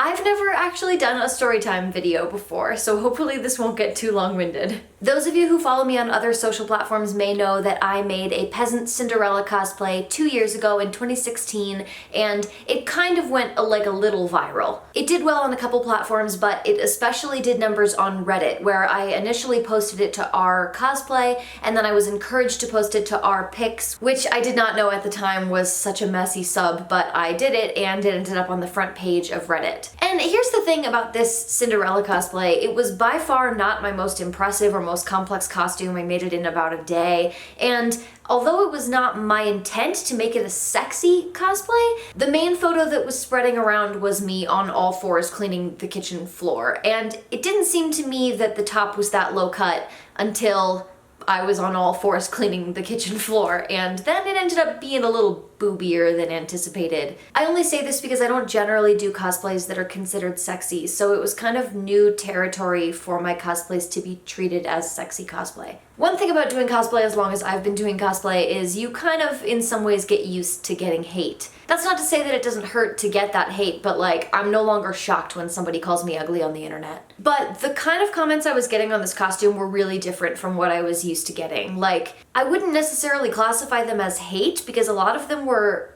I've never actually done a Storytime video before, so hopefully this won't get too long-winded. Those of you who follow me on other social platforms may know that I made a peasant Cinderella cosplay 2 years ago in 2016, and it kind of went like a little viral. It did well on a couple platforms, but it especially did numbers on Reddit, where I initially posted it to r cosplay, and then I was encouraged to post it to r pics, which I did not know at the time was such a messy sub, but I did it, and it ended up on the front page of Reddit. And here's the thing about this Cinderella cosplay, it was by far not my most impressive or most complex costume. I made it in about a day, and although it was not my intent to make it a sexy cosplay, the main photo that was spreading around was me on all fours cleaning the kitchen floor, and it didn't seem to me that the top was that low cut until I was on all fours cleaning the kitchen floor, and then it ended up being a little boobier than anticipated. I only say this because I don't generally do cosplays that are considered sexy, so it was kind of new territory for my cosplays to be treated as sexy cosplay. One thing about doing cosplay as long as I've been doing cosplay is you kind of, in some ways, get used to getting hate. That's not to say that it doesn't hurt to get that hate, but like, I'm no longer shocked when somebody calls me ugly on the internet. But the kind of comments I was getting on this costume were really different from what I was used to getting. Like, I wouldn't necessarily classify them as hate because a lot of them were,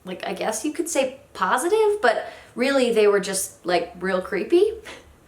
like, I guess you could say positive, but really they were just like real creepy.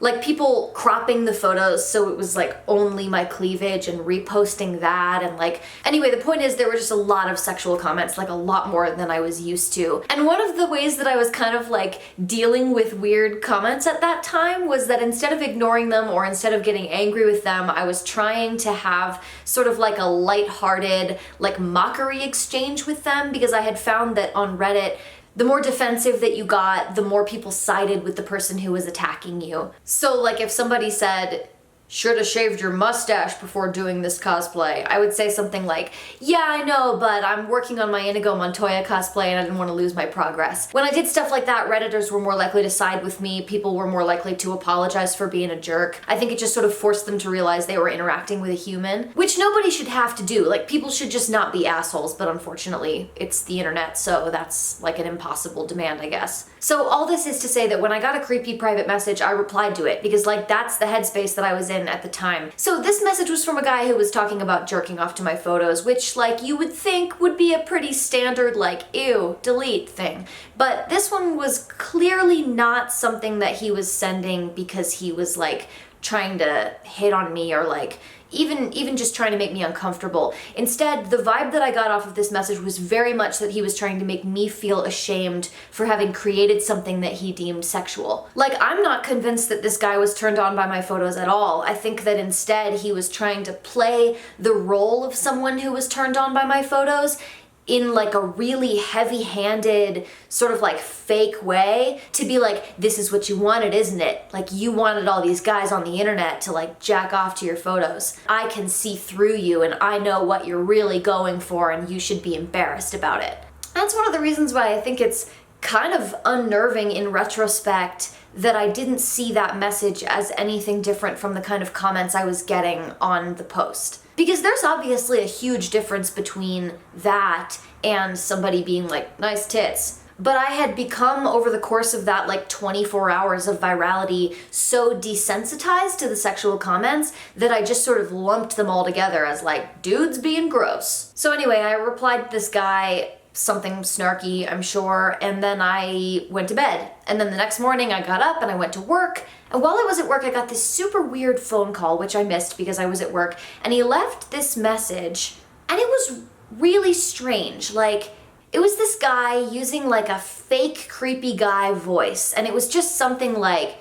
Like people cropping the photos so it was like only my cleavage and reposting that, and like, anyway, the point is there were just a lot of sexual comments, like a lot more than I was used to. And one of the ways that I was kind of like dealing with weird comments at that time was that instead of ignoring them or instead of getting angry with them, I was trying to have sort of like a lighthearted, like mockery exchange with them, because I had found that on Reddit, the more defensive that you got, the more people sided with the person who was attacking you. So like if somebody said, "Should have shaved your mustache before doing this cosplay," I would say something like, "Yeah, I know, but I'm working on my Inigo Montoya cosplay and I didn't want to lose my progress." When I did stuff like that, Redditors were more likely to side with me, people were more likely to apologize for being a jerk. I think it just sort of forced them to realize they were interacting with a human, which nobody should have to do. Like, people should just not be assholes, but unfortunately, it's the internet, so that's like an impossible demand, I guess. So all this is to say that when I got a creepy private message, I replied to it, because like that's the headspace that I was in at the time. So this message was from a guy who was talking about jerking off to my photos, which like you would think would be a pretty standard like ew, delete thing. But this one was clearly not something that he was sending because he was like trying to hit on me or like even just trying to make me uncomfortable. Instead, the vibe that I got off of this message was very much that he was trying to make me feel ashamed for having created something that he deemed sexual. Like, I'm not convinced that this guy was turned on by my photos at all. I think that instead he was trying to play the role of someone who was turned on by my photos in like a really heavy-handed, sort of like fake way, to be like, this is what you wanted, isn't it? Like, you wanted all these guys on the internet to like jack off to your photos. I can see through you and I know what you're really going for and you should be embarrassed about it. That's one of the reasons why I think it's kind of unnerving in retrospect that I didn't see that message as anything different from the kind of comments I was getting on the post. Because there's obviously a huge difference between that and somebody being like, nice tits. But I had become, over the course of that like 24 hours of virality, so desensitized to the sexual comments that I just sort of lumped them all together as like, dudes being gross. So anyway, I replied to this guy something snarky, I'm sure, and then I went to bed. And then the next morning I got up and I went to work, and while I was at work I got this super weird phone call, which I missed because I was at work, and he left this message, and it was really strange. Like, it was this guy using like a fake creepy guy voice, and it was just something like,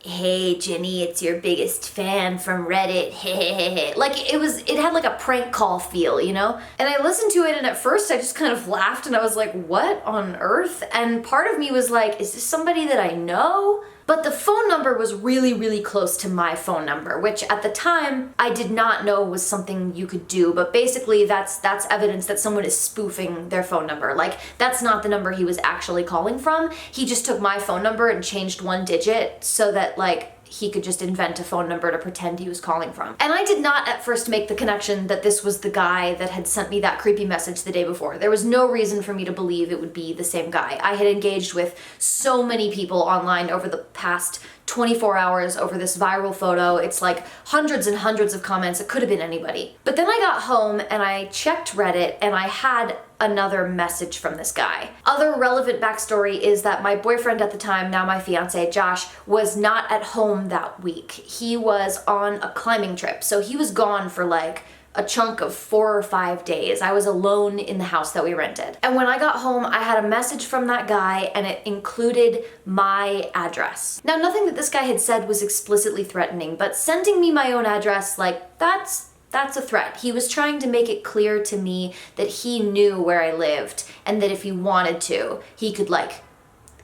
"Hey Ginny, it's your biggest fan from Reddit, hehehe." Like, it had like a prank call feel, you know? And I listened to it and at first I just kind of laughed and I was like, what on earth? And part of me was like, is this somebody that I know? But the phone number was really, really close to my phone number, which at the time I did not know was something you could do, but basically that's evidence that someone is spoofing their phone number. Like, that's not the number he was actually calling from. He just took my phone number and changed one digit so that like he could just invent a phone number to pretend he was calling from. And I did not at first make the connection that this was the guy that had sent me that creepy message the day before. There was no reason for me to believe it would be the same guy. I had engaged with so many people online over the past 24 hours over this viral photo. It's like hundreds and hundreds of comments. It could have been anybody. But then I got home and I checked Reddit and I had another message from this guy. Other relevant backstory is that my boyfriend at the time, now my fiance, Josh, was not at home that week. He was on a climbing trip, so he was gone for like a chunk of 4 or 5 days. I was alone in the house that we rented. And when I got home, I had a message from that guy and it included my address. Now, nothing that this guy had said was explicitly threatening, but sending me my own address, like, that's a threat. He was trying to make it clear to me that he knew where I lived and that if he wanted to, he could like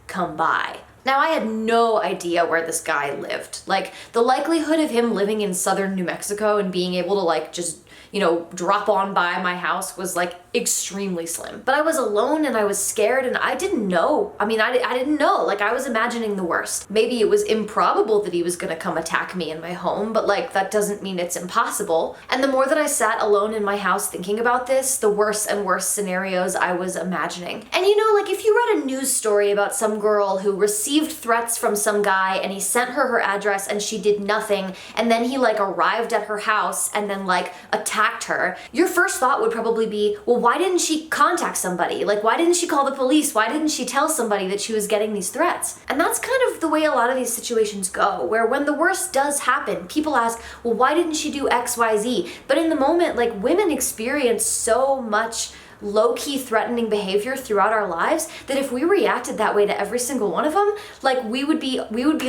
come by. Now, I had no idea where this guy lived. Like, the likelihood of him living in southern New Mexico and being able to like just, drop on by my house was like extremely slim. But I was alone and I was scared and I didn't know. I didn't know. Like, I was imagining the worst. Maybe it was improbable that he was gonna come attack me in my home, but like, that doesn't mean it's impossible. And the more that I sat alone in my house thinking about this, the worse and worse scenarios I was imagining. And like, if you read a news story about some girl who received threats from some guy and he sent her address and she did nothing, and then he like arrived at her house and then like attacked her, your first thought would probably be, well, why didn't she contact somebody? Like, why didn't she call the police? Why didn't she tell somebody that she was getting these threats? And that's kind of the way a lot of these situations go, where when the worst does happen, people ask, well, why didn't she do X, Y, Z? But in the moment, like, women experience so much low-key threatening behavior throughout our lives that if we reacted that way to every single one of them, like, we would be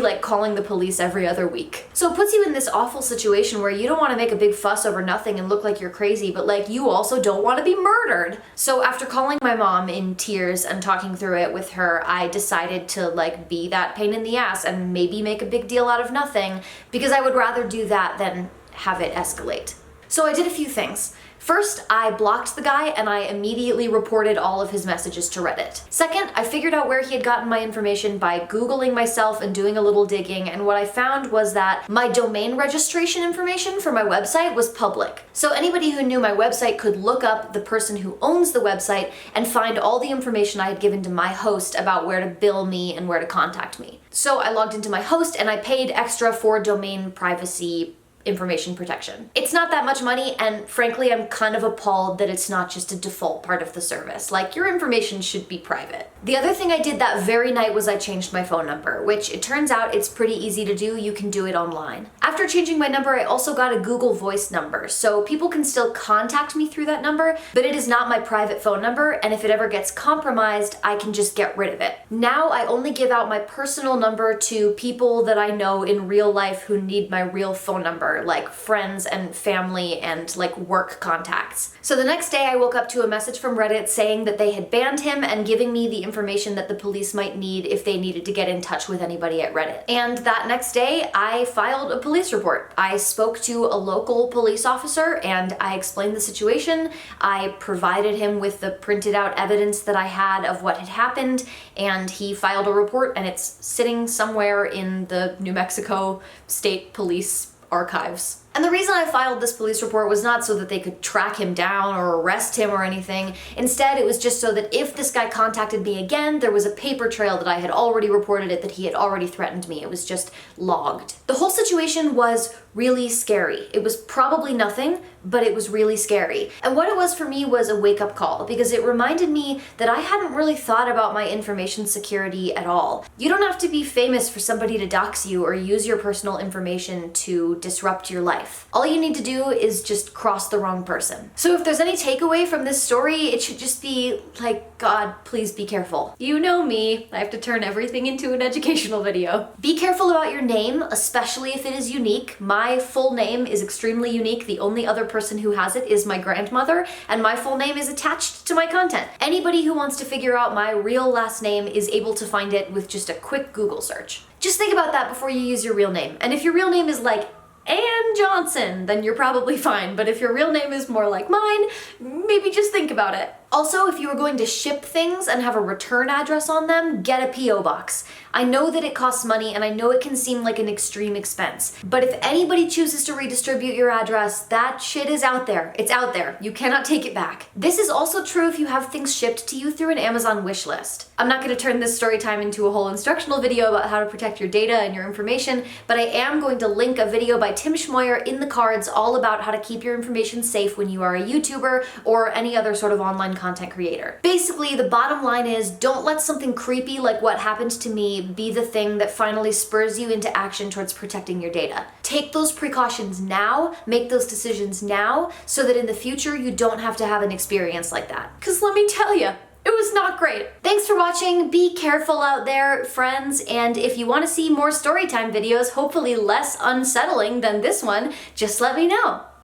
like calling the police every other week. So it puts you in this awful situation where you don't want to make a big fuss over nothing and look like you're crazy, but like, you also don't want to be murdered. So after calling my mom in tears and talking through it with her, I decided to like be that pain in the ass and maybe make a big deal out of nothing, because I would rather do that than have it escalate. So I did a few things. First, I blocked the guy and I immediately reported all of his messages to Reddit. Second, I figured out where he had gotten my information by Googling myself and doing a little digging, and what I found was that my domain registration information for my website was public. So anybody who knew my website could look up the person who owns the website and find all the information I had given to my host about where to bill me and where to contact me. So I logged into my host and I paid extra for domain privacy information protection. It's not that much money, and frankly, I'm kind of appalled that it's not just a default part of the service. Like, your information should be private. The other thing I did that very night was I changed my phone number, which it turns out it's pretty easy to do. You can do it online. After changing my number, I also got a Google Voice number, so people can still contact me through that number, but it is not my private phone number, and if it ever gets compromised, I can just get rid of it. Now I only give out my personal number to people that I know in real life who need my real phone number, like friends and family and like work contacts. So the next day I woke up to a message from Reddit saying that they had banned him and giving me the information that the police might need if they needed to get in touch with anybody at Reddit. And that next day I filed a police report. I spoke to a local police officer and I explained the situation. I provided him with the printed out evidence that I had of what had happened, and he filed a report, and it's sitting somewhere in the New Mexico State Police archives. And the reason I filed this police report was not so that they could track him down or arrest him or anything. Instead, it was just so that if this guy contacted me again, there was a paper trail that I had already reported it, that he had already threatened me. It was just logged. The whole situation was really scary. It was probably nothing, but it was really scary. And what it was for me was a wake-up call, because it reminded me that I hadn't really thought about my information security at all. You don't have to be famous for somebody to dox you or use your personal information to disrupt your life. All you need to do is just cross the wrong person. So if there's any takeaway from this story, it should just be like, God, please be careful. You know me, I have to turn everything into an educational video. Be careful about your name, especially if it is unique. My full name is extremely unique. The only other person who has it is my grandmother, and my full name is attached to my content. Anybody who wants to figure out my real last name is able to find it with just a quick Google search. Just think about that before you use your real name. And if your real name is like Ann Johnson, then you're probably fine. But if your real name is more like mine, maybe just think about it. Also, if you are going to ship things and have a return address on them, get a P.O. box. I know that it costs money and I know it can seem like an extreme expense, but if anybody chooses to redistribute your address, that shit is out there. It's out there. You cannot take it back. This is also true if you have things shipped to you through an Amazon wish list. I'm not going to turn this story time into a whole instructional video about how to protect your data and your information, but I am going to link a video by Tim Schmoyer in the cards all about how to keep your information safe when you are a YouTuber or any other sort of online content creator. Basically, the bottom line is don't let something creepy like what happened to me be the thing that finally spurs you into action towards protecting your data. Take those precautions now, make those decisions now, so that in the future you don't have to have an experience like that. Because let me tell you, it was not great. Thanks for watching. Be careful out there, friends, and if you want to see more Storytime videos, hopefully less unsettling than this one, just let me know.